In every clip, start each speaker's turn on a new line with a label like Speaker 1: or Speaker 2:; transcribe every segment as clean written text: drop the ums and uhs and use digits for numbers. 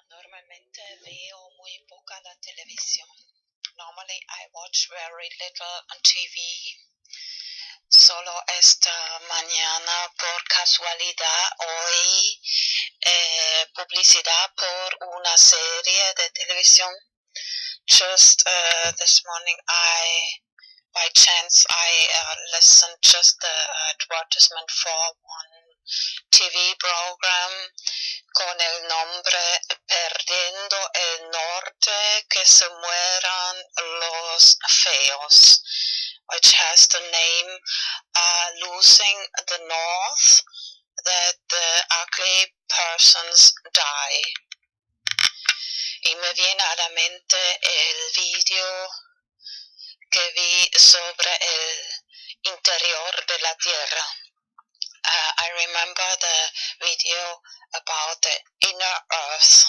Speaker 1: Normalmente veo muy poca la televisión. Normally I watch very little on TV. Solo esta mañana por casualidad oí publicidad por una serie de televisión. Just this morning by chance I listened just the advertisement for one TV program con el nombre Perdiendo el Norte, que se mueran los feos, which has the name Losing the North, that the ugly persons die. Y me viene a la mente el video que vi sobre el interior de la Tierra. I remember the video about the inner earth,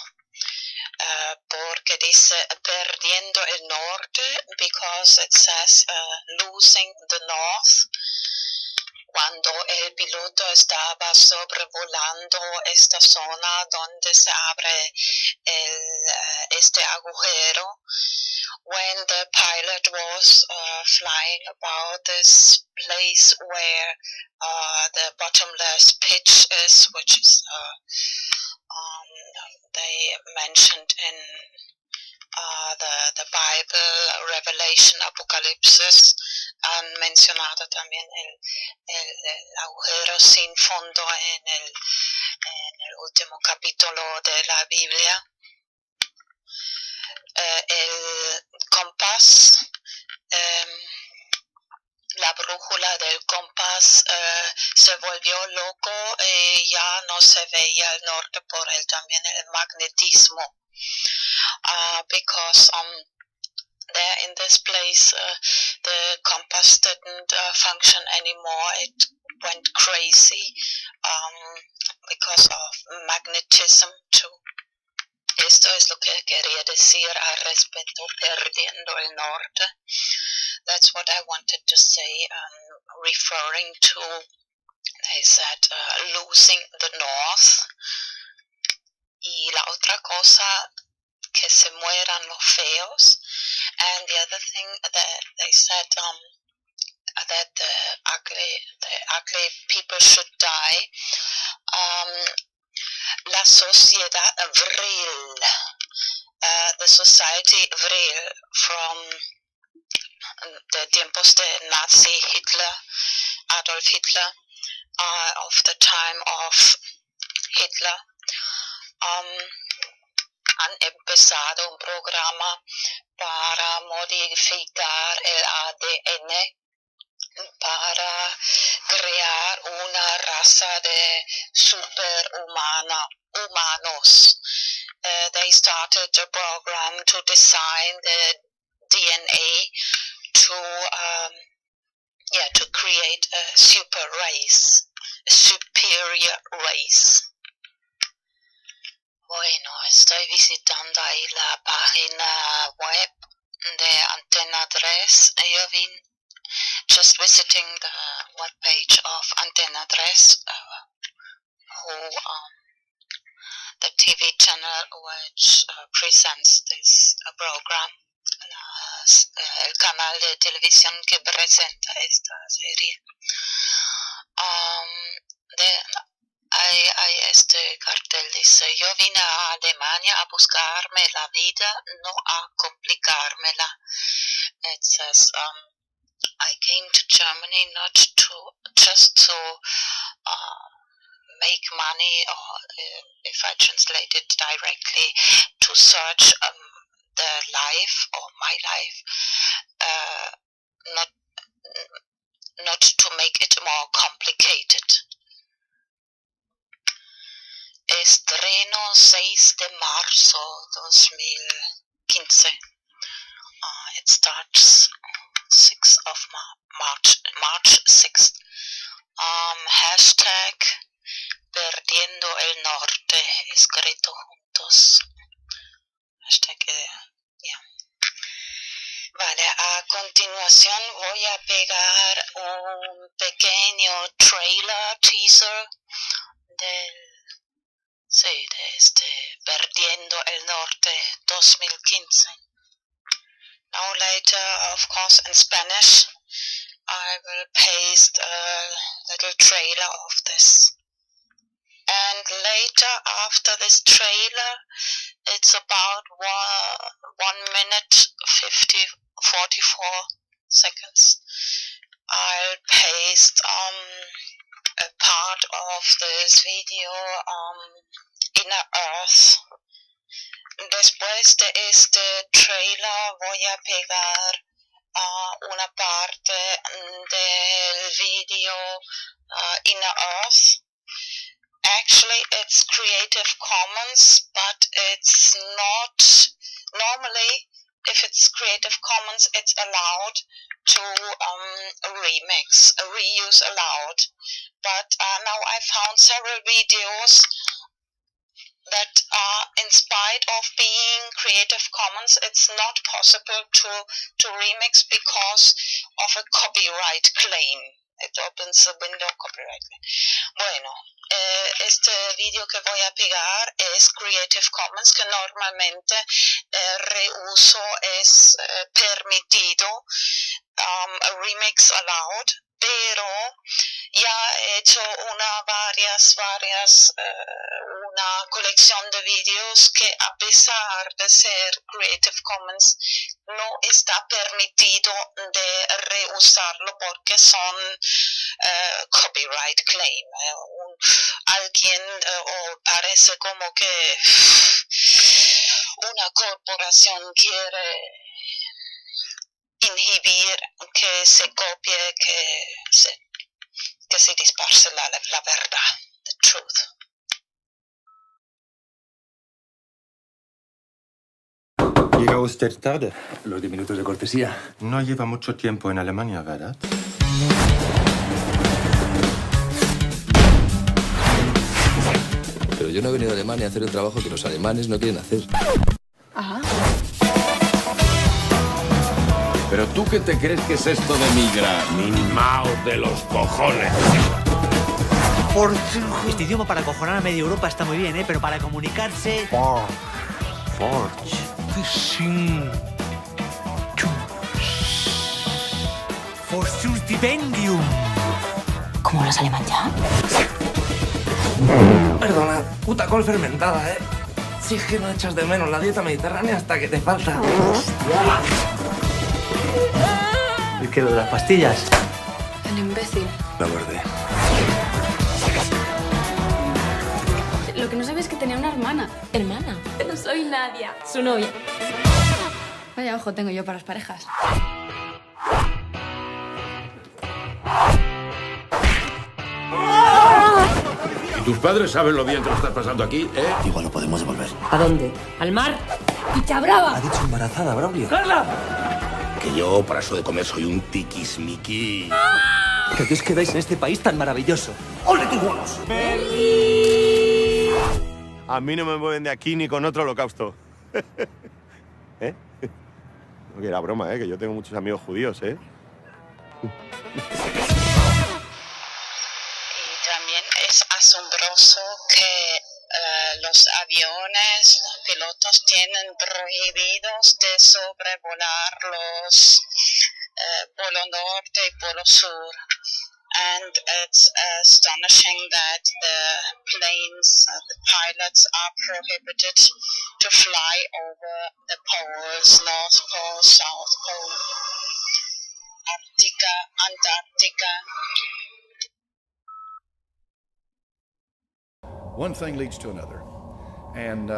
Speaker 1: porque dice Perdiendo el Norte, because it says losing the north. Cuando el piloto estaba sobrevolando esta zona donde se abre este agujero, when the pilot was flying about this place where the bottomless pit is, which is they mentioned in the Bible, Revelation, Apocalipsis, han mencionado también el agujero sin fondo en el último capítulo de la Biblia. El compás, la brújula del compás se volvió loco y ya no se veía el norte por también el magnetismo. Because there in this place the compass didn't function anymore. It went crazy because of magnetism too. Esto es lo que quería decir al respecto, Perdiendo el Norte. That's what I wanted to say, referring to, they said, losing the North. Y la otra cosa, que se mueran los feos. And the other thing that they said, that the ugly people should die. La sociedad Vril, the society Vril from the tiempos de Nazi Hitler, Adolf Hitler, of the time of Hitler, han empezado un programa para modificar el ADN para crear una raza de humanos. They started a program to design the DNA to create a superior race. Bueno, estoy visitando ahí la página web de Antena 3. Yo vine just visiting the webpage of Antena 3, who the TV channel which presents this program, el canal de televisión que presenta esta serie. Hay este cartel, dice: yo vine a Alemania a buscarme la vida, no a complicármela. It says, I came to Germany not just to make money, or if I translate it directly, to search the life or my life, not to make it more complicated. Estreno 6 de marzo 2015. It starts 6th of March 6th. Hashtag Perdiendo el Norte, escrito juntos. Hashtag, yeah. Vale, a continuación voy a pegar un pequeño trailer, teaser del Sí, Perdiendo el Norte 2015. Now later, of course, in Spanish, I will paste a little trailer of this. And later, after this trailer, it's about 1 minute 44 seconds. I'll paste a part of this video, Inner Earth. Después de este trailer voy a pegar una parte del video Inner Earth. Actually, it's Creative Commons, but it's not. Normally, if it's Creative Commons, it's allowed to remix, reuse allowed. But now I found several videos that in spite of being Creative Commons, it's not possible to remix because of a copyright claim. It opens the window copyright claim. Bueno, este video que voy a pegar es Creative Commons, que normalmente reuso es permitido, remix allowed, pero ya he hecho una colección de videos que a pesar de ser Creative Commons no está permitido de reusarlo porque son copyright claim. Alguien o parece como que una corporación quiere inhibir que se copie, que se disperse la verdad, the truth.
Speaker 2: Llega usted tarde.
Speaker 3: Los 10 minutos de cortesía.
Speaker 2: No lleva mucho tiempo en Alemania, ¿verdad?
Speaker 3: Pero yo no he venido a Alemania a hacer el trabajo que los alemanes no quieren hacer.
Speaker 4: Ajá.
Speaker 5: ¿Pero tú qué te crees que es esto de migrar? Mimao de los cojones.
Speaker 6: Este idioma para acojonar a media Europa está muy bien, ¿eh? Pero para comunicarse...
Speaker 2: Forge.
Speaker 6: For stipendium.
Speaker 4: ¿Cómo hablas alemán ya?
Speaker 7: Perdona, puta col fermentada, ¿eh? Si es que no echas de menos la dieta mediterránea hasta que te falta.
Speaker 6: ¿Y qué, lo de las pastillas?
Speaker 4: El imbécil.
Speaker 3: La guardé.
Speaker 4: Lo que no sabes es que tenía una hermana. ¿Hermana? No soy Nadia, su novia. Vaya ojo tengo yo para las parejas.
Speaker 5: ¿Y tus padres saben lo bien que lo estás pasando aquí, eh?
Speaker 3: Igual lo podemos devolver.
Speaker 4: ¿A dónde? ¿Al mar? ¡Picha brava!
Speaker 7: Ha dicho embarazada, Braulio.
Speaker 5: Que yo, para eso de comer, soy un tiquismiquí.
Speaker 6: Que Dios quedáis en este país tan maravilloso. ¡Ole tus huevos!
Speaker 2: A mí no me mueven de aquí ni con otro holocausto. ¿Eh? No, que era broma, ¿eh? Que yo tengo muchos amigos judíos, ¿eh?
Speaker 1: Y también es asombroso que los aviones, los pilotos tienen prohibidos de sobrevolar los Polo Norte y Polo Sur. And it's astonishing that the planes, the pilots are prohibited to fly over the poles, North Pole, South Pole, Arctica, Antarctica.
Speaker 8: One thing leads to another. And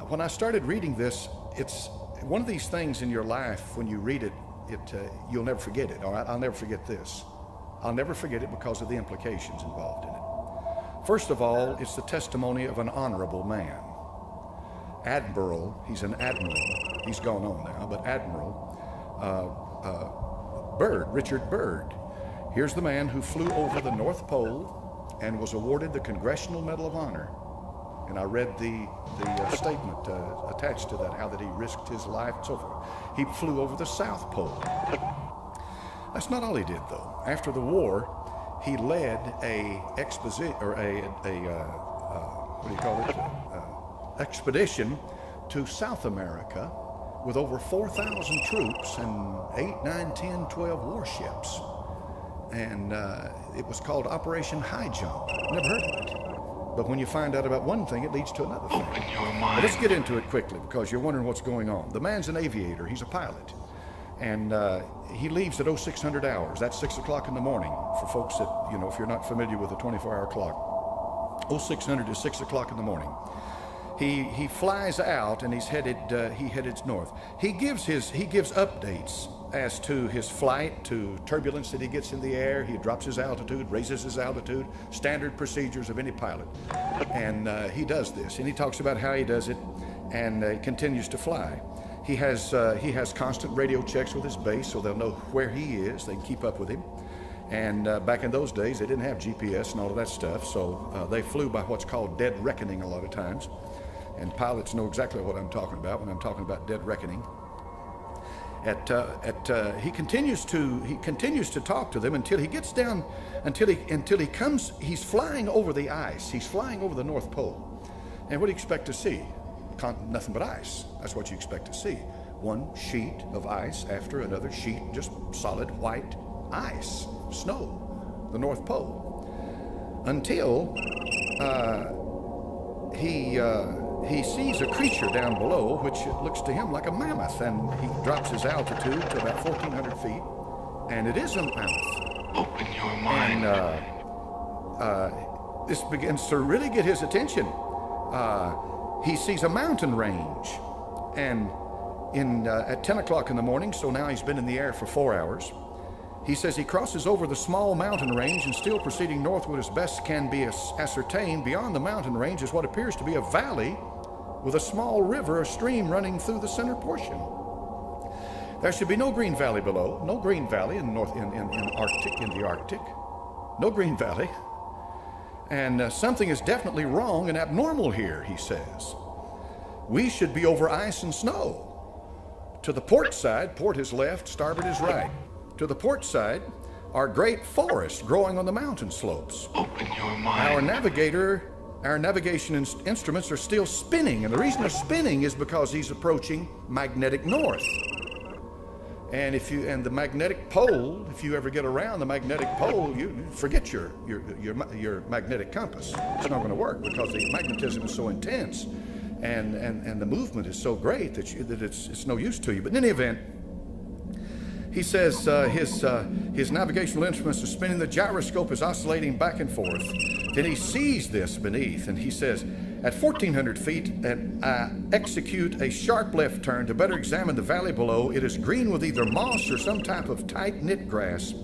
Speaker 8: when I started reading this, it's one of these things in your life, when you read it, you'll never forget it. All right, I'll never forget this. I'll never forget it because of the implications involved in it. First of all, it's the testimony of an honorable man. Admiral, he's an admiral. He's gone on now, but Admiral Byrd, Richard Byrd. Here's the man who flew over the North Pole and was awarded the Congressional Medal of Honor. And I read the statement attached to that, how that he risked his life and so forth. He flew over the South Pole. That's not all he did, though. After the war, he led a what do you call it, expedition to South America with over 4,000 troops and 8, 9, 10, 12 warships. And it was called Operation High Jump. Never heard of it. But when you find out about one thing, it leads to another thing.
Speaker 5: Open your mind.
Speaker 8: But let's get into it quickly because you're wondering what's going on. The man's an aviator. He's a pilot. And he leaves at 0600 hours. That's 6 o'clock in the morning for folks that, you know, if you're not familiar with the 24-hour clock. 0600 is 6 o'clock in the morning. He flies out and he headed north. He gives updates as to his flight, to turbulence that he gets in the air. He drops his altitude, raises his altitude, standard procedures of any pilot. And he does this, and he talks about how he does it, and continues to fly. He has constant radio checks with his base, so they'll know where he is. They can keep up with him. And back in those days, they didn't have GPS and all of that stuff, so they flew by what's called dead reckoning a lot of times. And pilots know exactly what I'm talking about when I'm talking about dead reckoning. He continues to talk to them until he gets down, until he comes. He's flying over the ice. He's flying over the North Pole. And what do you expect to see? Nothing but ice. That's what you expect to see. One sheet of ice after another sheet, just solid white ice, snow, the North Pole. Until he sees a creature down below, which looks to him like a mammoth, and he drops his altitude to about 1,400 feet, and it is a mammoth.
Speaker 5: Open your mind.
Speaker 8: And this begins to really get his attention. He sees a mountain range, and at 10 o'clock in the morning, so now he's been in the air for 4 hours, he says he crosses over the small mountain range and still proceeding northward as best can be ascertained. Beyond the mountain range is what appears to be a valley with a small river or stream running through the center portion. There should be no green valley below, no green valley in the Arctic, no green valley. And something is definitely wrong and abnormal here, he says. We should be over ice and snow. To the port side, port is left, starboard is right. To the port side are great forests growing on the mountain slopes.
Speaker 5: Open your mind.
Speaker 8: Our navigation instruments are still spinning, and the reason they're spinning is because he's approaching magnetic north. And the magnetic pole, if you ever get around the magnetic pole, you forget your magnetic compass. It's not going to work because the magnetism is so intense, and the movement is so great that it's no use to you. But in any event, he says his navigational instruments are spinning, the gyroscope is oscillating back and forth. Then he sees this beneath, and he says, at 1,400 feet, I execute a sharp left turn to better examine the valley below. It is green with either moss or some type of tight-knit grass.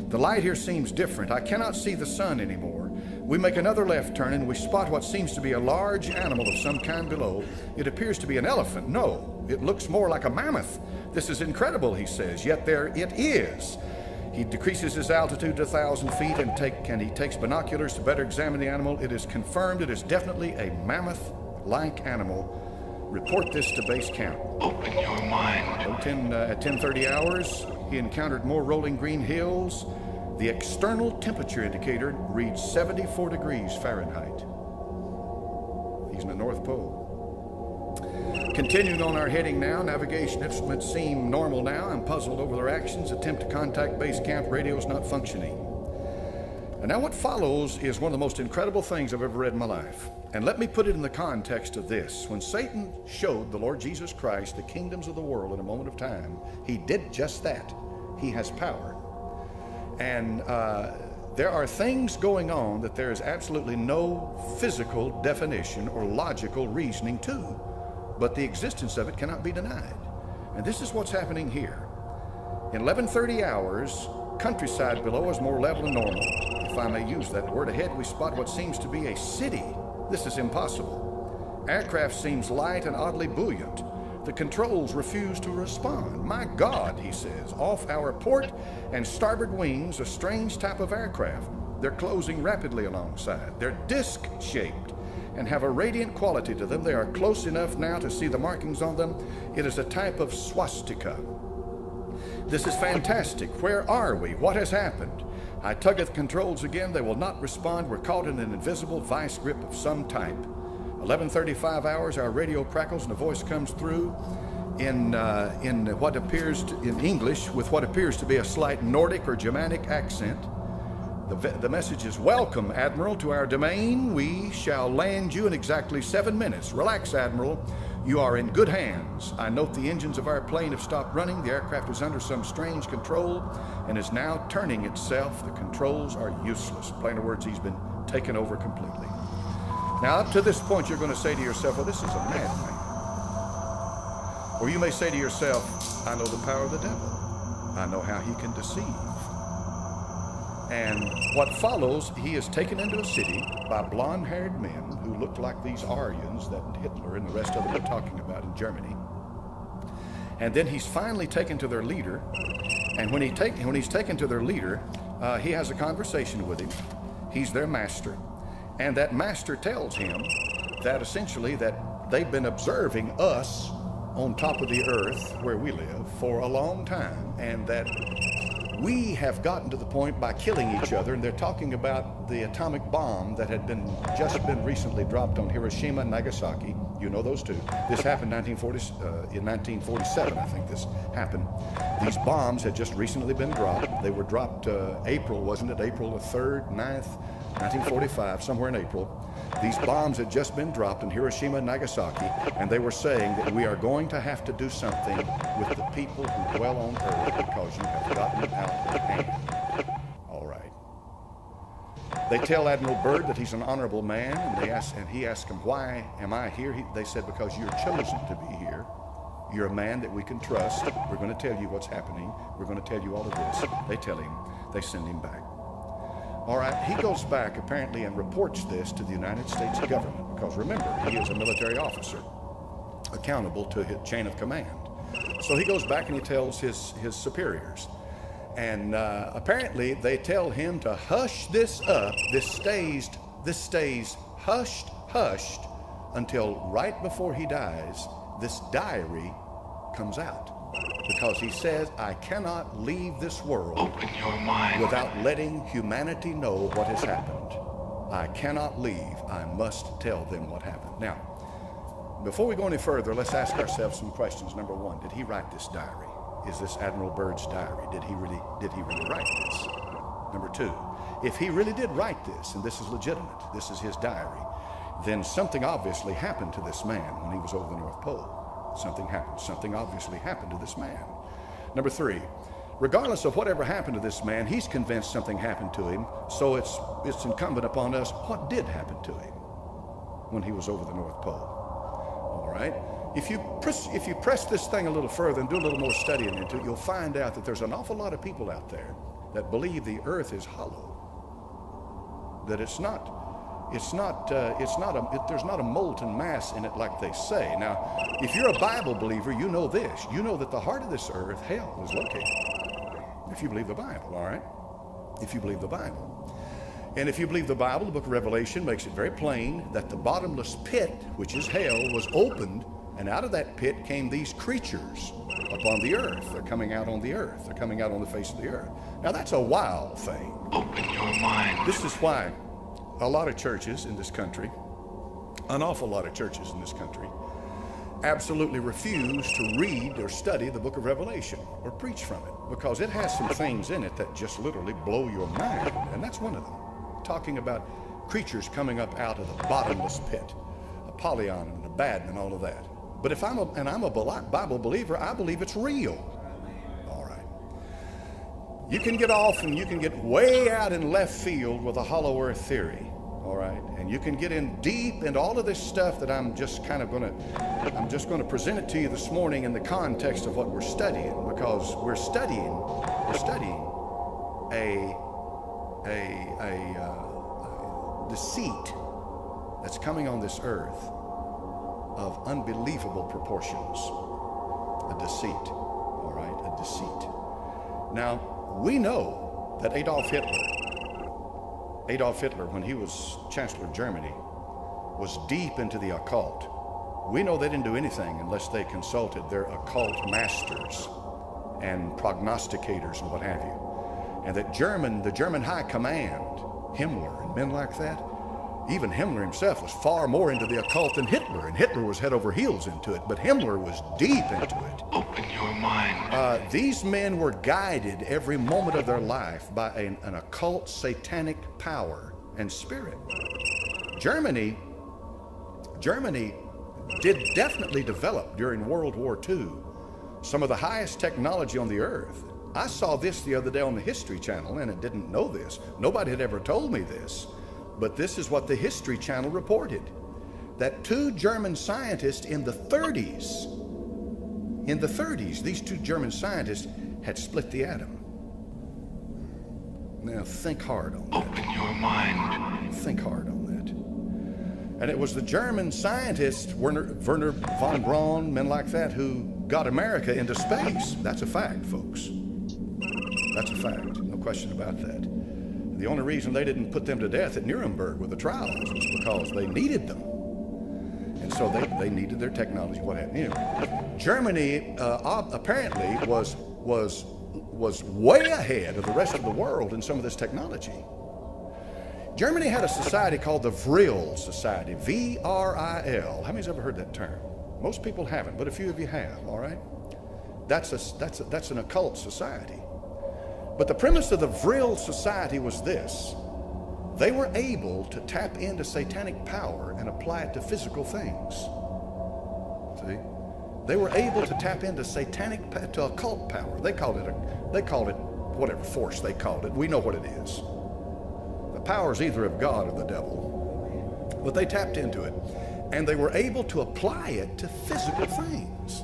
Speaker 8: The light here seems different. I cannot see the sun anymore. We make another left turn, and we spot what seems to be a large animal of some kind below. It appears to be an elephant. No, it looks more like a mammoth. This is incredible, he says, yet there it is. He decreases his altitude to 1,000 feet and he takes binoculars to better examine the animal. It is confirmed it is definitely a mammoth-like animal. Report this to base camp.
Speaker 5: Open your mind.
Speaker 8: At 10:30 hours, he encountered more rolling green hills. The external temperature indicator reads 74 degrees Fahrenheit. He's in the North Pole. Continuing on our heading now, navigation instruments seem normal now. I'm puzzled over their actions. Attempt to contact base camp, radio is not functioning. And now what follows is one of the most incredible things I've ever read in my life. And let me put it in the context of this. When Satan showed the Lord Jesus Christ the kingdoms of the world in a moment of time, he did just that. He has power. And there are things going on that there is absolutely no physical definition or logical reasoning to. But the existence of it cannot be denied. And this is what's happening here. In 11:30 hours, countryside below is more level and normal. If I may use that word. Ahead, we spot what seems to be a city. This is impossible. Aircraft seems light and oddly buoyant. The controls refuse to respond. My God, he says, off our port and starboard wings, a strange type of aircraft. They're closing rapidly alongside. They're disc-shaped and have a radiant quality to them. They are close enough now to see the markings on them. It is a type of swastika. This is fantastic. Where are we? What has happened? I tug at the controls again. They will not respond. We're caught in an invisible vice grip of some type. 11:35 hours, our radio crackles and a voice comes through in what appears in English with what appears to be a slight Nordic or Germanic accent. The message is, "Welcome, Admiral, to our domain. We shall land you in exactly 7 minutes. Relax, Admiral. You are in good hands. I note the engines of our plane have stopped running. The aircraft is under some strange control and is now turning itself. The controls are useless." In plain words, he's been taken over completely. Now, up to this point, you're going to say to yourself, "Well, this is a madman." Or you may say to yourself, "I know the power of the devil. I know how he can deceive." And what follows, he is taken into a city by blonde-haired men who look like these Aryans that Hitler and the rest of them are talking about in Germany. And then he's finally taken to their leader. And when he's taken to their leader, he has a conversation with him. He's their master. And that master tells him that essentially that they've been observing us on top of the earth where we live for a long time, and that we have gotten to the point by killing each other, and they're talking about the atomic bomb that had just been recently dropped on Hiroshima and Nagasaki. You know those two. This happened in 1947, I think this happened. These bombs had just recently been dropped. They were dropped April, wasn't it? April the 3rd, 9th, 1945, somewhere in April. These bombs had just been dropped in Hiroshima and Nagasaki, and they were saying that we are going to have to do something with the people who dwell on earth because you have gotten out of hand. All right. They tell Admiral Byrd that he's an honorable man, and he asks him, "Why am I here?" They said, "Because you're chosen to be here. You're a man that we can trust. We're going to tell you what's happening. We're going to tell you all of this." They tell him. They send him back. All right, he goes back apparently and reports this to the United States government, because remember, he is a military officer accountable to his chain of command. So he goes back and he tells his superiors. And apparently they tell him to hush this up. This stays hushed until right before he dies, this diary comes out. Because he says, "I cannot leave this world without letting humanity know what has happened. I cannot leave. I must tell them what happened." Now, before we go any further, let's ask ourselves some questions. Number one, did he write this diary? Is this Admiral Byrd's diary? Did he really write this? Number two, if he really did write this, and this is legitimate, this is his diary, then something obviously happened to this man when he was over the North Pole. Something happened. Something obviously happened to this man. Number three, regardless of whatever happened to this man, he's convinced something happened to him, so it's incumbent upon us, what did happen to him when he was over the North Pole? All right? If you press this thing a little further and do a little more studying into it, you'll find out that there's an awful lot of people out there that believe the earth is hollow, that there's not a molten mass in it like they say. Now, if you're a Bible believer, you know this. You know that the heart of this earth, hell, is located. If you believe the Bible, all right? If you believe the Bible. And if you believe the Bible, the book of Revelation makes it very plain that the bottomless pit, which is hell, was opened, and out of that pit came these creatures upon the earth. They're coming out on the earth. They're coming out on the face of the earth. Now, that's a wild thing. Open your mind. This is why a lot of churches in this country, an awful lot of churches in this country, absolutely refuse to read or study the book of Revelation or preach from it, because it has some things in it that just literally blow your mind, and that's one of them. Talking about creatures coming up out of the bottomless pit, Apollyon and Abaddon and all of that. But if I'm a Bible believer, I believe it's real. All right. You can get off and you can get way out in left field with a hollow earth theory. All right. And you can get in deep into all of this stuff that I'm just going to present it to you this morning in the context of what we're studying, because we're studying a deceit that's coming on this earth of unbelievable proportions. A deceit, all right, a deceit. Now, we know that Adolf Hitler, when he was Chancellor of Germany, was deep into the occult. We know they didn't do anything unless they consulted their occult masters and prognosticators and what have you. And that the German high command, Himmler and men like that, Even Himmler himself was far more into the occult than Hitler, and Hitler was head over heels into it, but Himmler was deep into it.
Speaker 5: Open your mind.
Speaker 8: These men were guided every moment of their life by an occult satanic power and spirit. Germany did definitely develop during World War II some of the highest technology on the earth. I saw this the other day on the History Channel, and I didn't know this. Nobody had ever told me this. But this is what the History Channel reported, that 2 German scientists in the 30s, these 2 German scientists had split the atom. Now think hard on that.
Speaker 5: Open your mind.
Speaker 8: Think hard on that. And it was the German scientists, Werner von Braun, men like that, who got America into space. That's a fact, folks. That's a fact, no question about that. The only reason they didn't put them to death at Nuremberg with the trials was because they needed them. And so they needed their technology, what have you. Germany apparently was way ahead of the rest of the world in some of this technology. Germany had a society called the Vril Society, V-R-I-L. How many's ever heard that term? Most people haven't, but a few of you have, all right? That's an occult society. But the premise of the Vril Society was this: they were able to tap into satanic power and apply it to physical things. See? They were able to tap into to occult power. They called it whatever force they called it. We know what it is. The power is either of God or the devil. But they tapped into it, and they were able to apply it to physical things.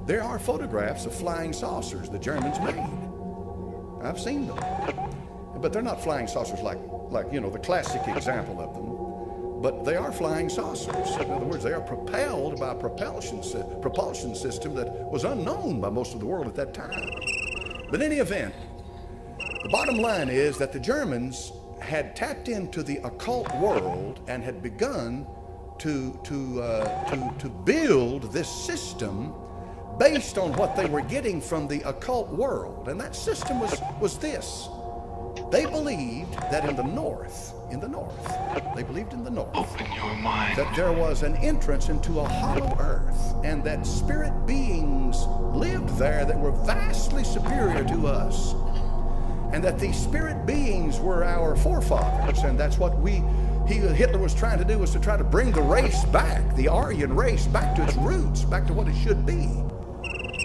Speaker 8: There are photographs of flying saucers the Germans made. I've seen them, but they're not flying saucers like you know, the classic example of them, but they are flying saucers. In other words, they are propelled by a propulsion system that was unknown by most of the world at that time. But in any event, the bottom line is that the Germans had tapped into the occult world and had begun to build this system based on what they were getting from the occult world. And that system was this. They believed that in the north, they believed in the north,
Speaker 5: Open your mind.
Speaker 8: that there was an entrance into a hollow earth, and that spirit beings lived there that were vastly superior to us. And that these spirit beings were our forefathers, and that's what Hitler was trying to do, was to try to bring the race back, the Aryan race, back to its roots, back to what it should be.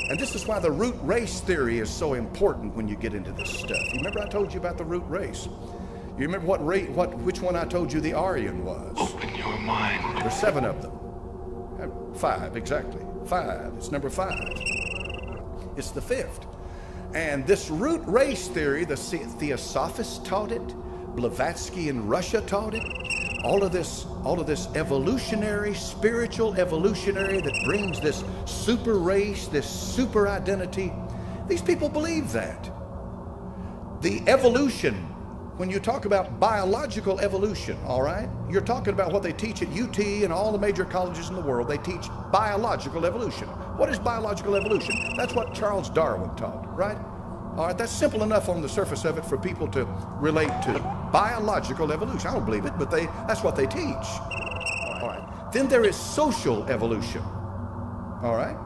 Speaker 8: And this is why the root race theory is so important when you get into this stuff. You remember I told you about the root race? You remember which one I told you the Aryan was?
Speaker 5: Open your mind.
Speaker 8: There's 7 of them. 5, exactly. 5. It's number 5. It's the 5th. And this root race theory, the Theosophists taught it, Blavatsky in Russia taught it. All of this evolutionary, spiritual evolutionary that brings this super race, this super identity. These people believe that. The evolution, when you talk about biological evolution, all right, you're talking about what they teach at UT and all the major colleges in the world. They teach biological evolution. What is biological evolution? That's what Charles Darwin taught, right? All right, that's simple enough on the surface of it for people to relate to. Biological evolution. I don't believe it, but that's what they teach. All right. Then there is social evolution. All right.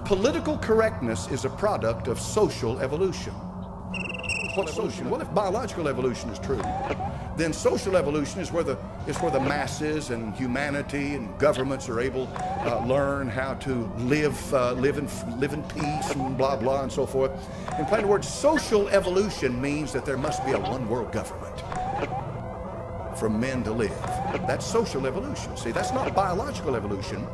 Speaker 8: Political correctness is a product of social evolution. What's social? Well, if biological evolution is true, then social evolution is where the masses and humanity and governments are able to learn how to live in peace and blah blah and so forth. In plain words, social evolution means that there must be a one world government for men to live. That's social evolution. See, that's not biological evolution.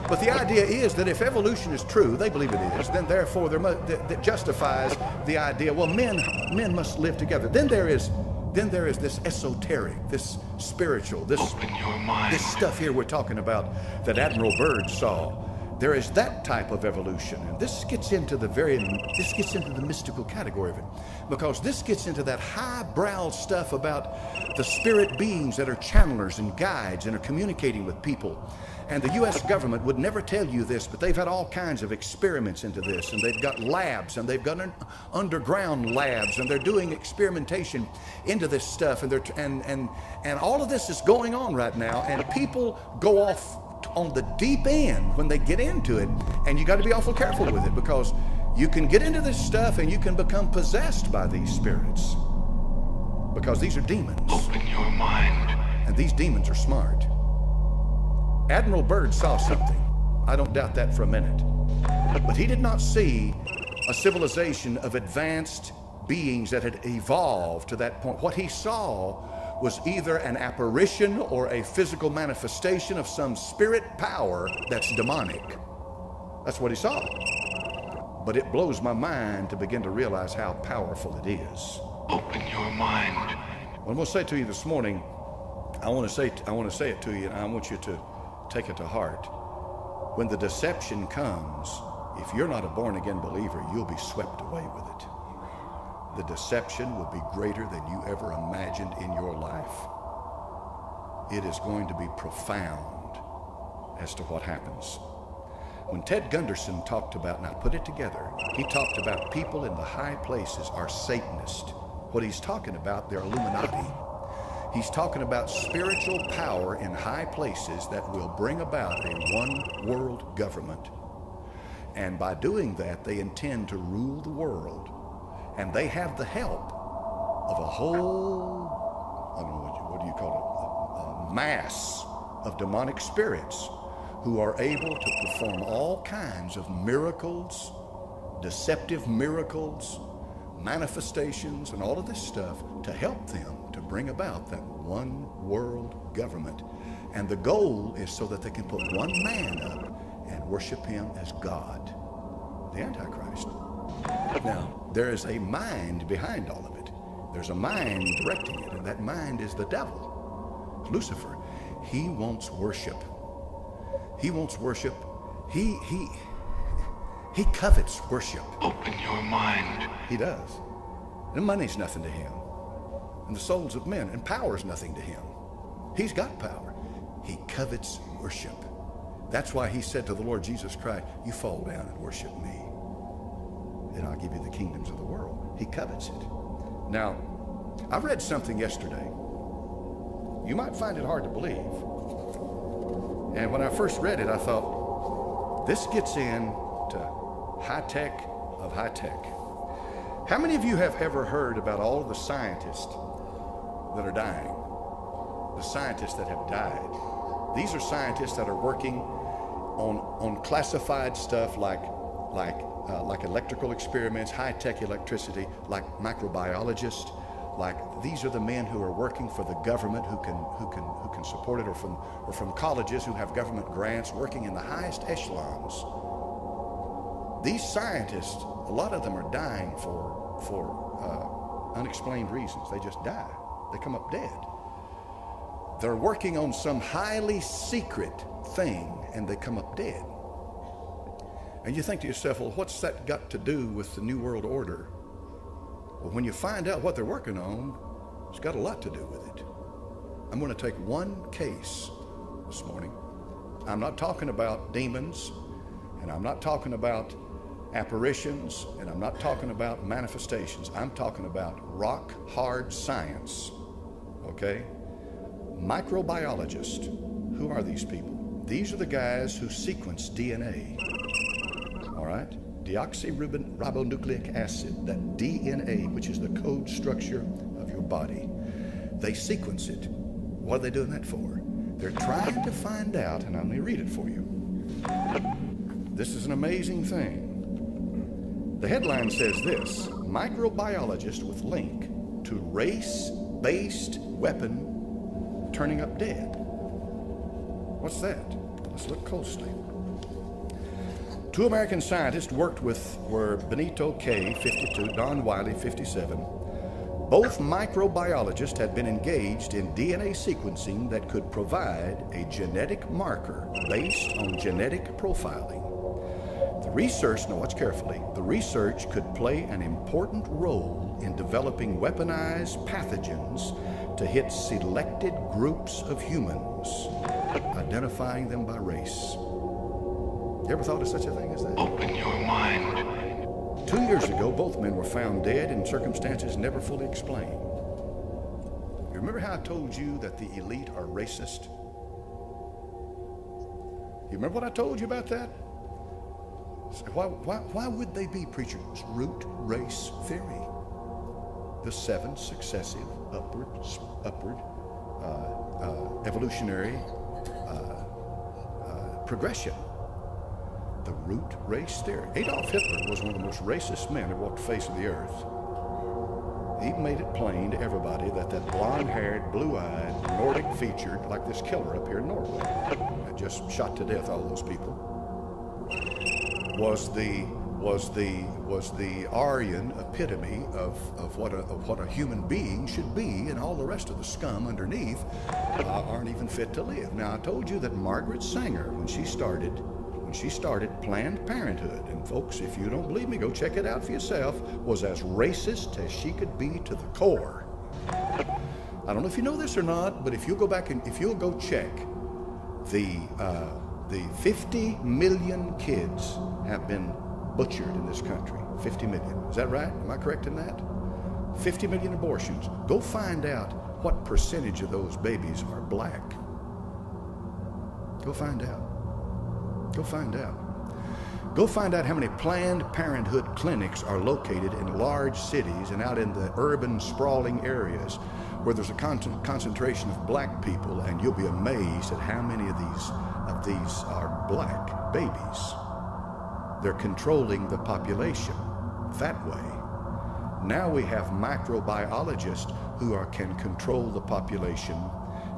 Speaker 8: But the idea is that if evolution is true, they believe it is, then therefore that justifies the idea, well, men must live together. Then there is this esoteric, this spiritual, this stuff here we're talking about that Admiral Byrd saw. There is that type of evolution, and this gets into the mystical category of it, because this gets into that highbrow stuff about the spirit beings that are channelers and guides and are communicating with people. And the U.S. government would never tell you this, but they've had all kinds of experiments into this, and they've got labs, and they've got underground labs, and they're doing experimentation into this stuff, and all of this is going on right now, and people go off on the deep end when they get into it, and you got to be awful careful with it, because you can get into this stuff and you can become possessed by these spirits, because these are demons.
Speaker 5: Open your mind.
Speaker 8: And these demons are smart. Admiral Byrd saw something. I don't doubt that for a minute. But he did not see a civilization of advanced beings that had evolved to that point. What he saw was either an apparition or a physical manifestation of some spirit power that's demonic. That's what he saw. But it blows my mind to begin to realize how powerful it is.
Speaker 5: Open your mind.
Speaker 8: What I'm going to say to you this morning, I want to say it to you, and I want you to take it to heart. When the deception comes, if you're not a born-again believer, you'll be swept away with it. The deception will be greater than you ever imagined in your life. It is going to be profound as to what happens. When Ted Gunderson talked about, now put it together, he talked about people in the high places are Satanists. What he's talking about, they're Illuminati. He's talking about spiritual power in high places that will bring about a one-world government. And by doing that, they intend to rule the world. And they have the help of a whole, I don't know, what do you call it, a mass of demonic spirits who are able to perform all kinds of miracles, deceptive miracles, manifestations, and all of this stuff to help them to bring about that one world government. And the goal is so that they can put one man up and worship him as God, the Antichrist. Now, there is a mind behind all of it. There's a mind directing it, and that mind is the devil, Lucifer. He wants worship. He wants worship. He covets worship.
Speaker 5: Open your mind.
Speaker 8: He does. And money's nothing to him. And the souls of men and power's nothing to him. He's got power. He covets worship. That's why he said to the Lord Jesus Christ, you fall down and worship me, and I'll give you the kingdoms of the world. He covets it. Now, I read something yesterday. You might find it hard to believe. And when I first read it, I thought, this gets into high tech of high tech. How many of you have ever heard about all of the scientists that are dying? The scientists that have died. These are scientists that are working on classified stuff like electrical experiments, high-tech electricity, like microbiologists. Like these are the men who are working for the government who can support it, or from colleges who have government grants, working in the highest echelons. These scientists, a lot of them are dying for unexplained reasons. They just die. They come up dead. They're working on some highly secret thing and they come up dead. And you think to yourself, well, what's that got to do with the New World Order? Well, when you find out what they're working on, it's got a lot to do with it. I'm going to take one case this morning. I'm not talking about demons, and I'm not talking about apparitions, and I'm not talking about manifestations. I'm talking about rock hard science, okay? Microbiologists. Who are these people? These are the guys who sequence DNA, all right? Deoxyribonucleic acid, that DNA, which is the code structure of your body. They sequence it. What are they doing that for? They're trying to find out, and I'm going to read it for you. This is an amazing thing. The headline says this: microbiologist with link to race-based weapon turning up dead. What's that? Let's look closely. Two American scientists worked with were Benito K., 52, Don Wiley, 57. Both microbiologists had been engaged in DNA sequencing that could provide a genetic marker based on genetic profiling. The research, now watch carefully, the research could play an important role in developing weaponized pathogens to hit selected groups of humans, identifying them by race. You ever thought of such a thing as that?
Speaker 5: Open your mind.
Speaker 8: 2 years ago, both men were found dead in circumstances never fully explained. You remember how I told you that the elite are racist? You remember what I told you about that? So why would they be, preachers? Root race theory. The 7 successive upward evolutionary progression. The root race theory. Adolf Hitler was one of the most racist men that walked the face of the earth. He made it plain to everybody that that blonde-haired, blue-eyed, Nordic-featured, like this killer up here in Norte, that just shot to death all those people, was the Aryan epitome of what a human being should be, and all the rest of the scum underneath aren't even fit to live. Now, I told you that Margaret Sanger, when she started Planned Parenthood, and folks, if you don't believe me, go check it out for yourself, was as racist as she could be to the core. I don't know if you know this or not, but if you'll go back and if you'll go check, the 50 million kids have been butchered in this country. 50 million. Is that right? Am I correct in that? 50 million abortions. Go find out what percentage of those babies are black. Go find out. Go find out. Go find out how many Planned Parenthood clinics are located in large cities and out in the urban, sprawling areas where there's a concentration of black people, and you'll be amazed at how many of these are black babies. They're controlling the population that way. Now we have microbiologists who can control the population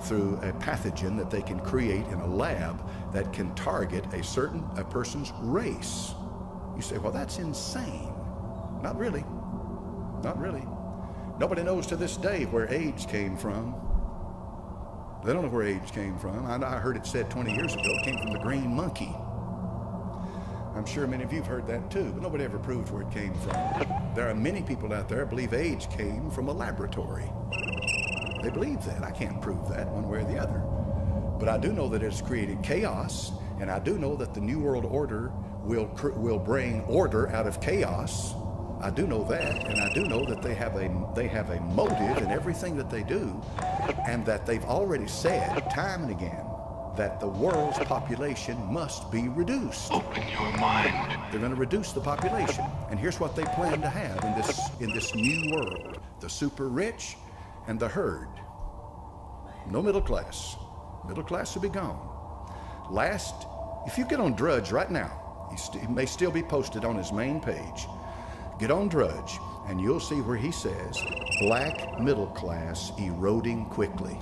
Speaker 8: through a pathogen that they can create in a lab that can target a person's race. You say, well, that's insane. Not really. Not really. Nobody knows to this day where AIDS came from. They don't know where AIDS came from. I heard it said 20 years ago it came from the green monkey. I'm sure many of you have heard that too, but nobody ever proved where it came from. There are many people out there who believe AIDS came from a laboratory. They believe that. I can't prove that one way or the other. But I do know that it's created chaos, and I do know that the New World Order will bring order out of chaos. I do know that, and I do know that they have a motive in everything that they do, and that they've already said time and again that the world's population must be reduced.
Speaker 5: Open your mind.
Speaker 8: They're going to reduce the population, and here's what they plan to have in this new world: the super rich and the herd. No middle class. Middle class will be gone. If you get on Drudge right now, he may still be posted on his main page. Get on Drudge, and you'll see where he says, black middle class eroding quickly.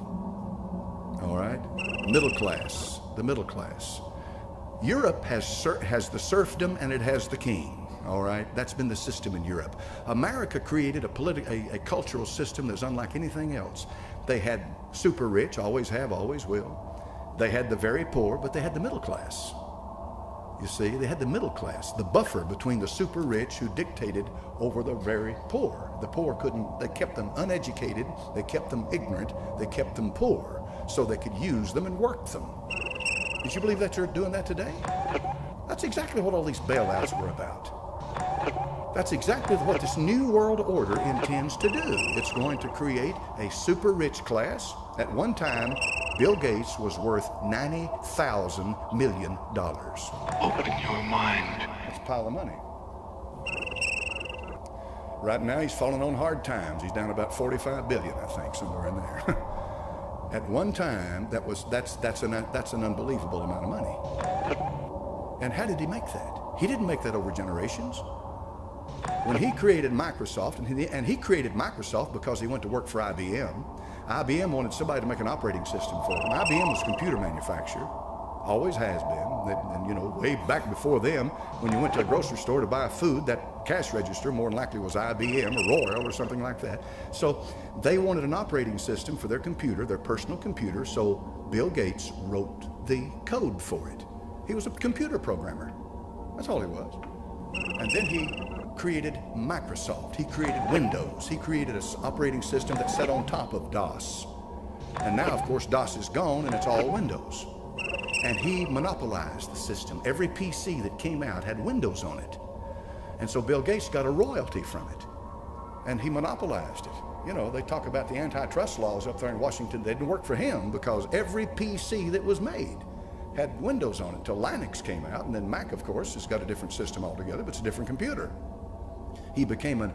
Speaker 8: All right? Middle class, the middle class. Europe has the serfdom and it has the king. All right, that's been the system in Europe. America created a cultural system that's unlike anything else. They had super rich, always have, always will. They had the very poor, but they had the middle class. You see, they had the middle class, the buffer between the super rich who dictated over the very poor. The poor they kept them uneducated, they kept them ignorant, they kept them poor, so they could use them and work them. Did you believe that you're doing that today? That's exactly what all these bailouts were about. That's exactly what this New World Order intends to do. It's going to create a super rich class. At one time, Bill Gates was worth $90,000 million.
Speaker 5: Open your mind.
Speaker 8: That's a pile of money. Right now, he's falling on hard times. He's down about 45 billion, I think, somewhere in there. At one time, that's an unbelievable amount of money. And how did he make that? He didn't make that over generations. When he created Microsoft, and he created Microsoft because he went to work for IBM. IBM wanted somebody to make an operating system for them. IBM was a computer manufacturer, always has been. And you know, way back before them, when you went to a grocery store to buy food, that cash register more than likely was IBM or Royal or something like that. So they wanted an operating system for their computer, their personal computer, so Bill Gates wrote the code for it. He was a computer programmer. That's all he was. And then he created Microsoft. He created Windows. He created an operating system that sat on top of DOS. And now, of course, DOS is gone and it's all Windows. And he monopolized the system. Every PC that came out had Windows on it. And so Bill Gates got a royalty from it. And he monopolized it. You know, they talk about the antitrust laws up there in Washington. They didn't work for him because every PC that was made had Windows on it until Linux came out. And then Mac, of course, has got a different system altogether, but it's a different computer. He became an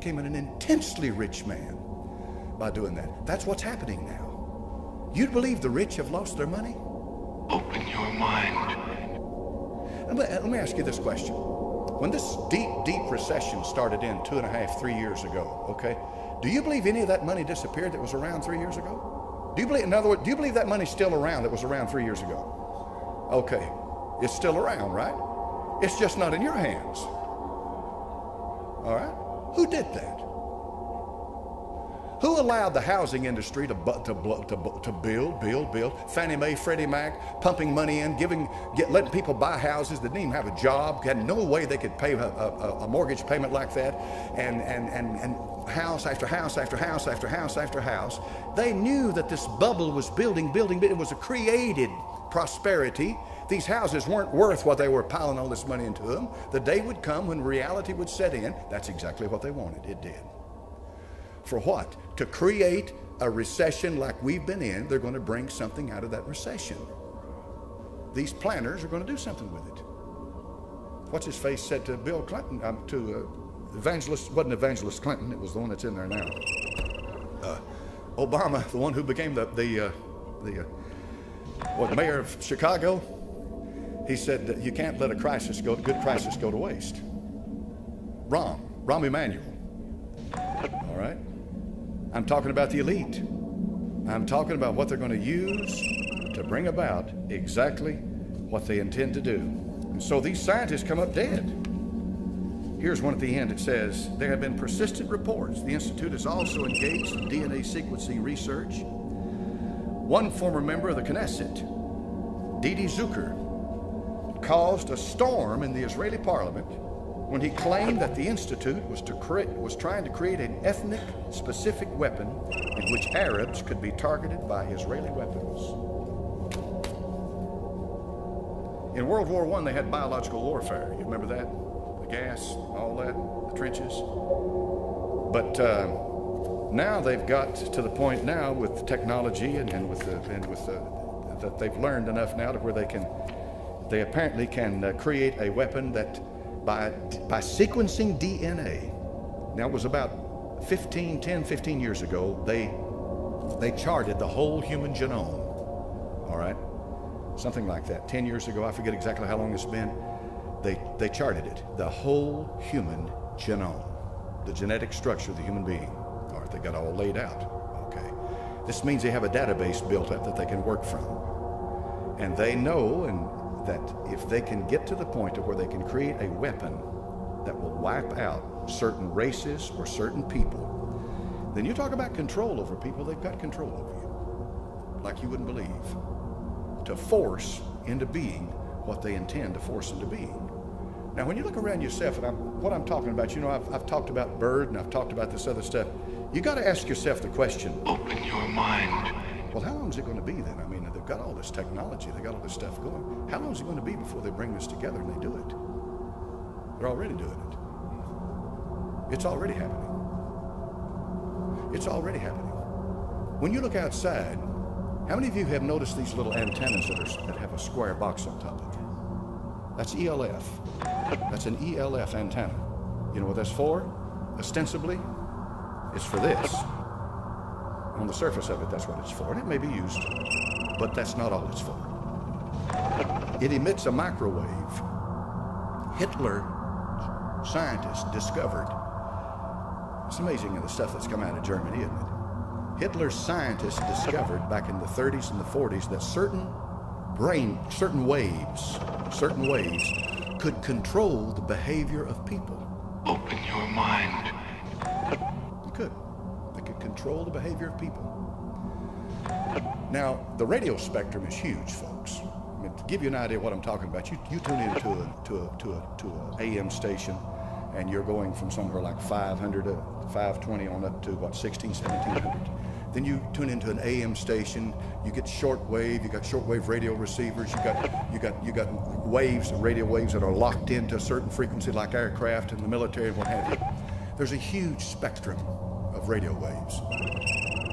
Speaker 8: intensely rich man by doing that. That's what's happening now. You'd believe the rich have lost their money?
Speaker 5: Open your mind.
Speaker 8: Let me ask you this question. When this deep, deep recession started in 2.5, 3 years ago, okay, do you believe any of that money disappeared that was around 3 years ago? Do you believe, in other words, do you believe that money's still around that was around 3 years ago? Okay, it's still around, right? It's just not in your hands. All right? Who did that? Who allowed the housing industry to build? Fannie Mae, Freddie Mac, pumping money in, letting people buy houses that didn't even have a job, had no way they could pay a mortgage payment like that, and house after house after house after house after house. They knew that this bubble was building. It was a created prosperity. These houses weren't worth what they were piling all this money into them. The day would come when reality would set in. That's exactly what they wanted. It did. For what? To create a recession like we've been in. They're going to bring something out of that recession. These planners are going to do something with it. What's his face said to Bill Clinton, wasn't Evangelist Clinton, it was the one that's in there now. Obama, the one who became the mayor of Chicago, he said that you can't let a good crisis go to waste. Rahm Emanuel. All right? I'm talking about the elite. I'm talking about what they're going to use to bring about exactly what they intend to do. And so these scientists come up dead. Here's one at the end. It says, there have been persistent reports. The Institute is also engaged in DNA sequencing research. One former member of the Knesset, Didi Zucker, caused a storm in the Israeli parliament when he claimed that the Institute was trying to create an ethnic-specific weapon in which Arabs could be targeted by Israeli weapons. In World War I, they had biological warfare. You remember that? The gas, all that, the trenches. But now they've got to the point now with technology and that they've learned enough now to where they apparently can create a weapon that by sequencing DNA. Now it was about 10, 15 years ago, they charted the whole human genome, all right? Something like that. 10 years ago, I forget exactly how long it's been, they charted it, the whole human genome, the genetic structure of the human being. All right, they got it all laid out, okay? This means they have a database built up that they can work from. And they know that if they can get to the point of where they can create a weapon that will wipe out certain races or certain people, then you talk about control over people. They've got control over you like you wouldn't believe, to force into being what they intend to force into being. Now when you look around yourself, and what I'm talking about, you know, I've talked about Bird and I've talked about this other stuff. You got to ask yourself the question,
Speaker 5: Open your mind.
Speaker 8: well, how long is it going to be then? I mean, they've got all this technology, they got all this stuff going. How long is it going to be before they bring this together and they do it? They're already doing it. It's already happening. It's already happening. When you look outside, how many of you have noticed these little antennas that have a square box on top of them? That's ELF. That's an ELF antenna. You know what that's for? Ostensibly, it's for this. On the surface of it, that's what it's for. And it may be used, but that's not all it's for. It emits a microwave. Hitler scientists discovered, it's amazing the stuff that's come out of Germany, isn't it? Hitler's scientists discovered back in the 30s and the 40s that certain waves could control the behavior of people.
Speaker 5: Open your mind.
Speaker 8: They could. They could control the behavior of people. Now, the radio spectrum is huge, folks. mean, to give you an idea of what I'm talking about, you tune into a AM station, and you're going from somewhere like 500 to 520 on up to what, 16, 1700. Then you tune into an AM station, you get shortwave, you got shortwave radio receivers, you got waves, radio waves that are locked into a certain frequency like aircraft and the military and what have you. There's a huge spectrum of radio waves.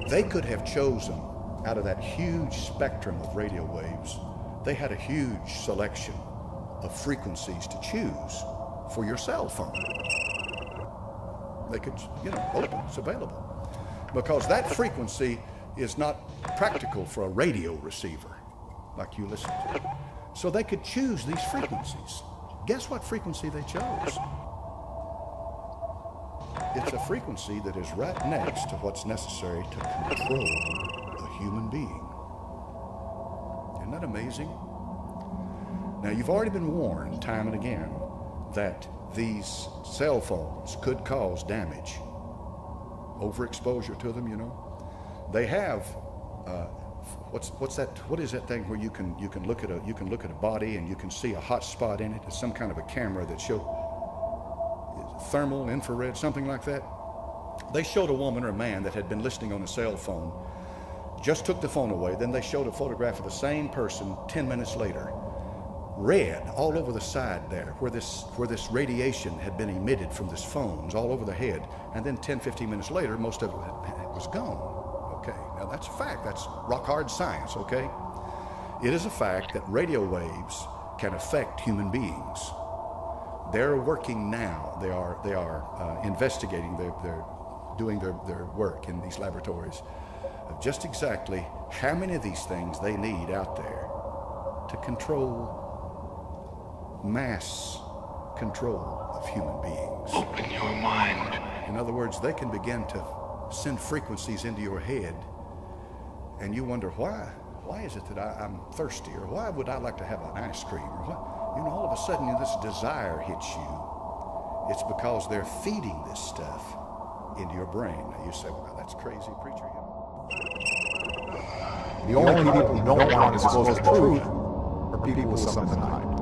Speaker 8: They could have chosen out of that huge spectrum of radio waves, they had a huge selection of frequencies to choose for your cell phone. They could, open, it's available. Because that frequency is not practical for a radio receiver like you listen to. So they could choose these frequencies. Guess what frequency they chose? It's a frequency that is right next to what's necessary to control a human being. Isn't that amazing? Now, you've already been warned time and again that these cell phones could cause damage. Overexposure to them, They have what is that thing where you can look at a body and you can see a hot spot in it? It's some kind of a camera that shows thermal, infrared, something like that. They showed a woman or a man that had been listening on a cell phone, just took the phone away, then they showed a photograph of the same person 10 minutes later. Red all over the side there, where this radiation had been emitted from this phones all over the head, and then 10, 15 minutes later, most of it was gone. Okay, now that's a fact. That's rock hard science, okay? It is a fact that radio waves can affect human beings. They're working now. They are investigating. They're doing their work in these laboratories of just exactly how many of these things they need out there to control mass control of human beings.
Speaker 9: Open your mind.
Speaker 8: In other words, they can begin to send frequencies into your head, and you wonder why. Why is it that I'm thirsty, or why would I like to have an ice cream, or what? All of a sudden this desire hits you. It's because they're feeding this stuff into your brain. Now you say, well, that's crazy, preacher.
Speaker 10: The only people who don't want to disclose the truth are people with something to hide.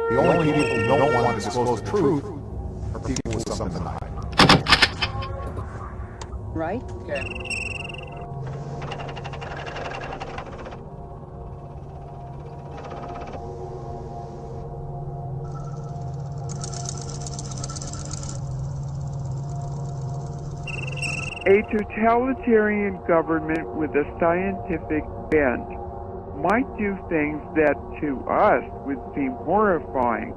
Speaker 10: The only people who don't want to disclose the truth are people with something to hide.
Speaker 11: Right? Okay.
Speaker 12: A totalitarian government with a scientific bent might do things that to us would seem horrifying.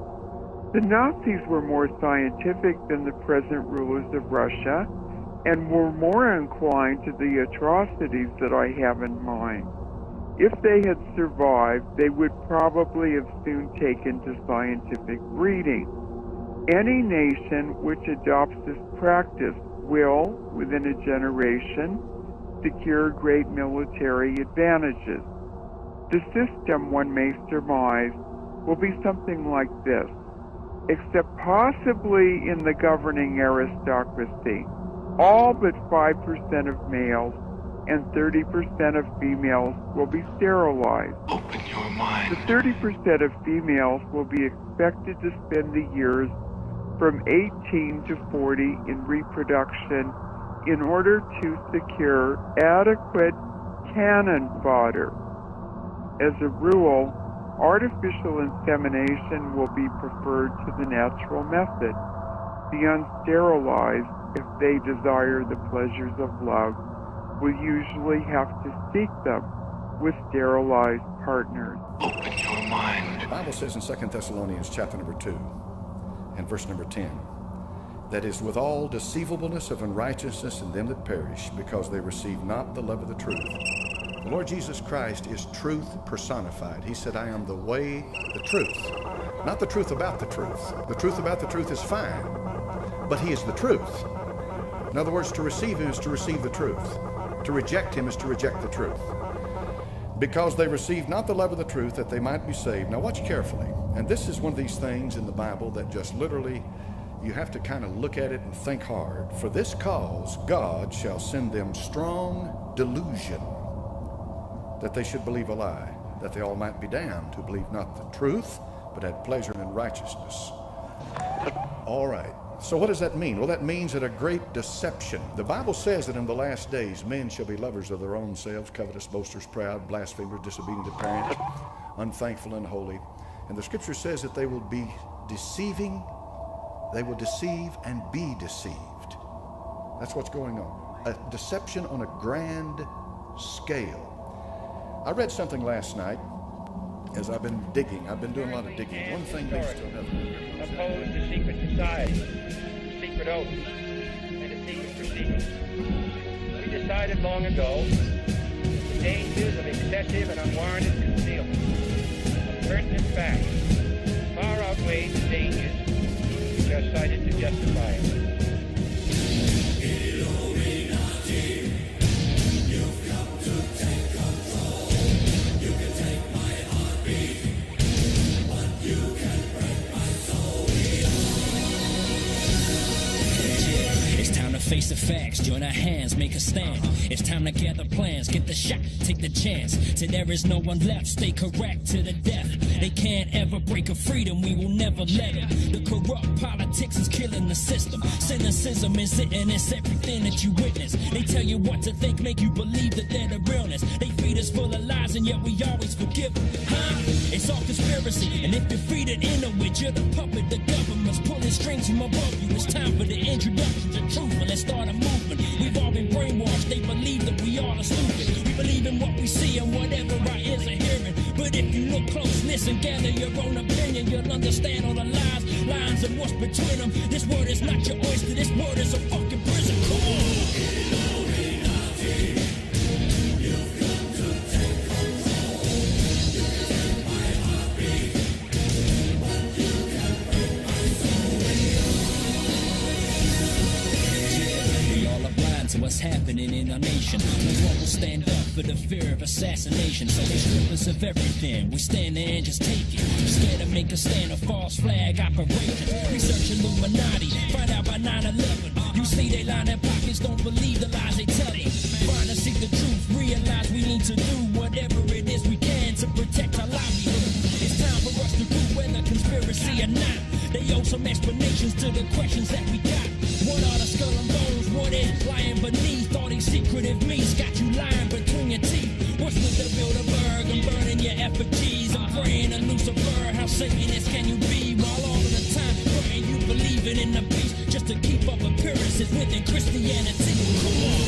Speaker 12: The Nazis were more scientific than the present rulers of Russia and were more inclined to the atrocities that I have in mind. If they had survived, they would probably have soon taken to scientific breeding. Any nation which adopts this practice will, within a generation, secure great military advantages. The system, one may surmise, will be something like this, except possibly in the governing aristocracy. All but 5% of males and 30% of females will be sterilized.
Speaker 9: Open your mind.
Speaker 12: The 30% of females will be expected to spend the years from 18 to 40 in reproduction in order to secure adequate cannon fodder. As a rule, artificial insemination will be preferred to the natural method. The unsterilized, if they desire the pleasures of love, will usually have to seek them with sterilized partners.
Speaker 9: Open your mind.
Speaker 8: The Bible says in 2 Thessalonians chapter number 2 and verse number 10, that is with all deceivableness of unrighteousness in them that perish, because they receive not the love of the truth. The Lord Jesus Christ is truth personified. He said, I am the way, the truth. Not the truth about the truth. The truth about the truth is fine, but he is the truth. In other words, to receive him is to receive the truth. To reject him is to reject the truth. Because they received not the love of the truth, that they might be saved. Now watch carefully. And this is one of these things in the Bible that just literally, you have to kind of look at it and think hard. For this cause, God shall send them strong delusion, that they should believe a lie, that they all might be damned, who believe not the truth, but had pleasure in righteousness. All right. So what does that mean? Well, that means that a great deception. The Bible says that in the last days, men shall be lovers of their own selves, covetous, boasters, proud, blasphemers, disobedient to parents, unthankful, and unholy. And the scripture says that they will be deceiving. They will deceive and be deceived. That's what's going on. A deception on a grand scale. I read something last night as I've been digging. I've been doing a lot of digging. One thing leads to another.
Speaker 11: Opposed to secret society, secret oaths, and to secret proceedings. We decided long ago that the dangers of excessive and unwarranted concealment of pertinent facts far outweighed the dangers which are cited to justify it.
Speaker 13: Face the facts, join our hands, make a stand. It's time to gather plans, get the shot, take the chance. Till there is no one left, stay correct to the death. They can't ever break a freedom, we will never let it. The corrupt politics is killing the system. Cynicism is it, and it's everything that you witness. They tell you what to think, make you believe that they're the realness. They feed us full of lies, and yet we always forgive them. Huh? It's all conspiracy, and if you're free to enter it, you're the puppet. The government's pulling strings from above you. It's time for the introduction to truth. Let's start a movement. We've all been brainwashed. They believe that we all are stupid. We believe in what we see and whatever our ears are hearing. But if you look close, listen, gather your own opinion, you'll understand all the lies, lines, and what's between them. This word is not your oyster. This word is a fucking prison. Come on. What's happening in our nation? No one will stand up for the fear of assassination. So they strip us of everything. We stand there and just take it. Scared to make a stand, a false flag operation. Research Illuminati, find out by 9/11. You see they line their pockets, don't believe the lies they tell you. Find and seek the truth, realize we need to do whatever it is we can to protect our livelihood. It's time for us to prove whether conspiracy or not. They owe some explanations to the questions that we got. What are the skull and bones? What is lying beneath all these secretive meats? Got you lying between your teeth. What's with the Bilderberg and burning your effigies? I'm praying to Lucifer. How Satanist can you be? While all of the time praying you believing in the peace just to keep up appearances within Christianity. Come on.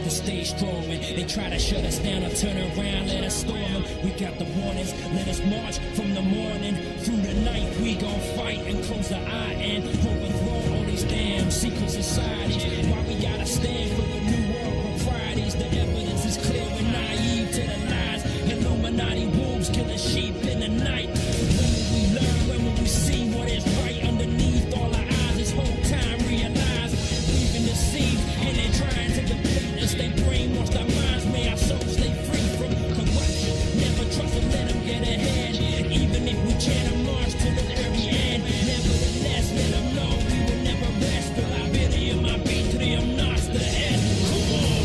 Speaker 13: Stay strong and they try to shut us down or turn around, let us storm them. We got the warnings, let us march from the morning through the night. We gon' fight and close the eye and overthrow all these damn secret societies. Why we gotta stand for the new world proprieties? The evidence is clear, we're naive to the lies. Illuminati wolves killing sheep in the night. When will we learn? When will we see what is right underneath all our eyes? This whole time realize we've been deceived and they're trying to deplete us. They brainwashed our minds, may our souls stay free from corruption. Never trust and let them get ahead. Even if we chant a march to the very end. Nevertheless, let them know we will never rest. Till I bid him, I beat to them, not the head. Come on.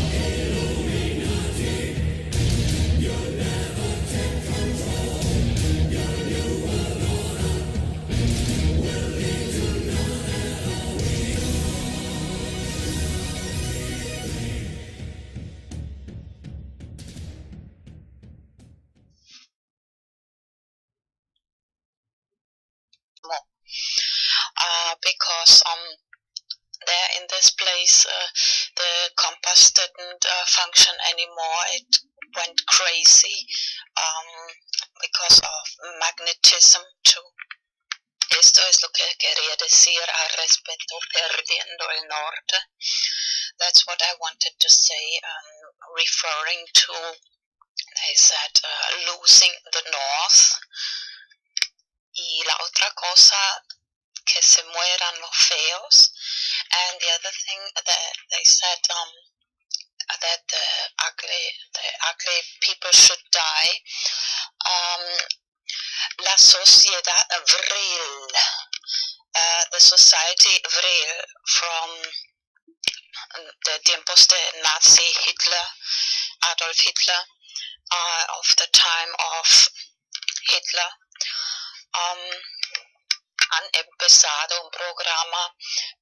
Speaker 1: magnetismo, because there in this place the compass didn't function anymore. It went crazy because of magnetism too. Esto es lo que quería decir al respecto, Perdiendo el Norte. That's what I wanted to say, referring to, they said, losing the North. Y la otra cosa, que se mueran los feos. And the other thing that they said, that the ugly people should die. La sociedad Vril, the society Vril from the tiempos de Nazi Hitler, Adolf Hitler, of the time of Hitler, han empezado un programa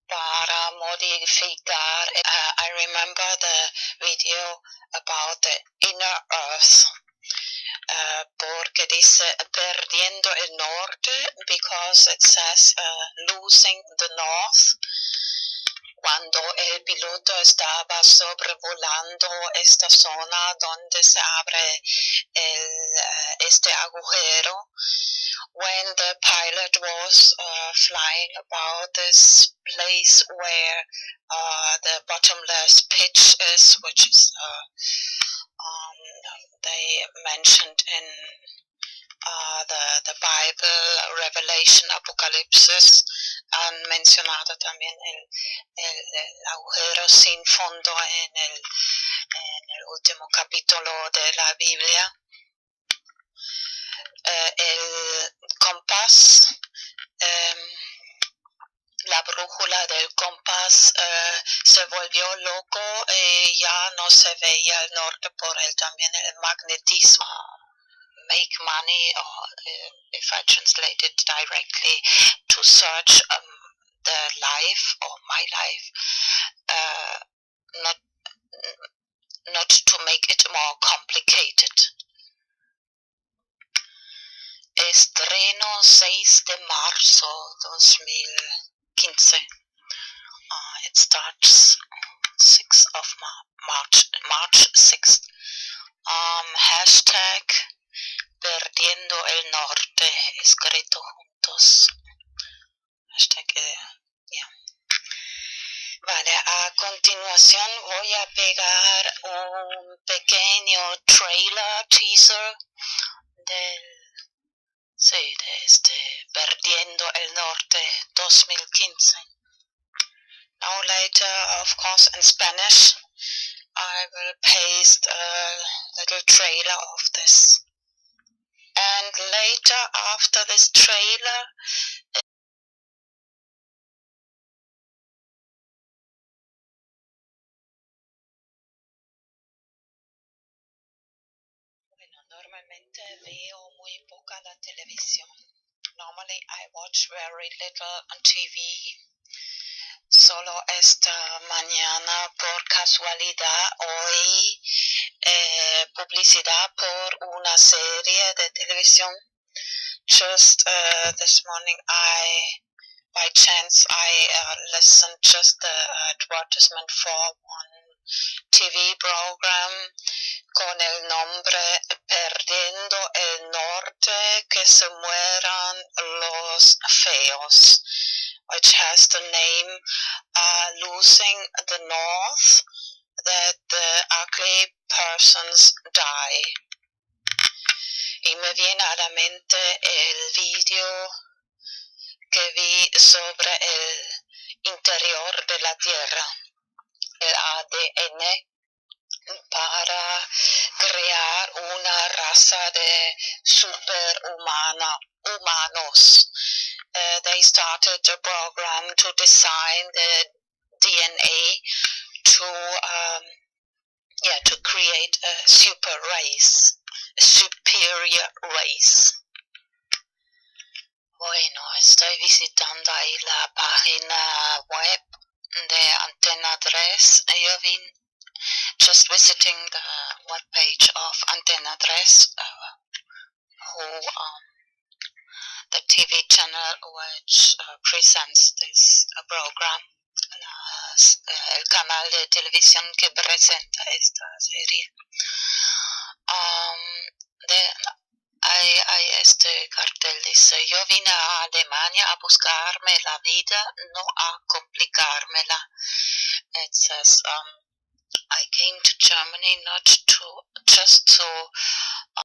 Speaker 1: para modificar. I remember the video about the inner earth, porque dice Perdiendo el Norte, because it says losing the North. Cuando el piloto estaba sobrevolando esta zona donde se abre este agujero, when the pilot was flying about this place where the bottomless pit is, which is they mentioned in the Bible, Revelation, Apocalipsis, han mencionado también el agujero sin fondo en el último capítulo de la Biblia. El compás, la brújula del compás se volvió loco y ya no se veía el norte por también el magnetismo. Make money, or if I translate it directly, to search the life or my life, not to make it more complicated. Estreno 6 de marzo 2015. It starts 6th of March 6th. Hashtag Perdiendo el Norte, escrito juntos. Hashtag, yeah. Vale, a continuación voy a pegar un pequeño trailer, teaser de Perdiendo el Norte 2015. Now later, of course, in Spanish, I will paste a little trailer of this. And later, after this trailer, normalmente veo muy poca la televisión. Normally I watch very little on TV. Solo esta mañana, por casualidad, oí publicidad por una serie de televisión. Just this morning, by chance, I listened just the advertisement for one TV program con el nombre Perdiendo el Norte, que se mueran los feos, which has the name Losing the North, that the ugly persons die. Y me viene a la mente el video que vi sobre el interior de la Tierra, el ADN, para crear una raza de humanos. They started a program to design the DNA to create a superior race. Bueno, estoy visitando ahí la página web de Antena 3. Yo vine just visiting the webpage of Antena 3, who the TV channel which presents this program. El canal de televisión que presenta esta serie. Hay este cartel, dice: yo vine a Alemania a buscarme la vida, no a complicármela. It says, I came to Germany not to just to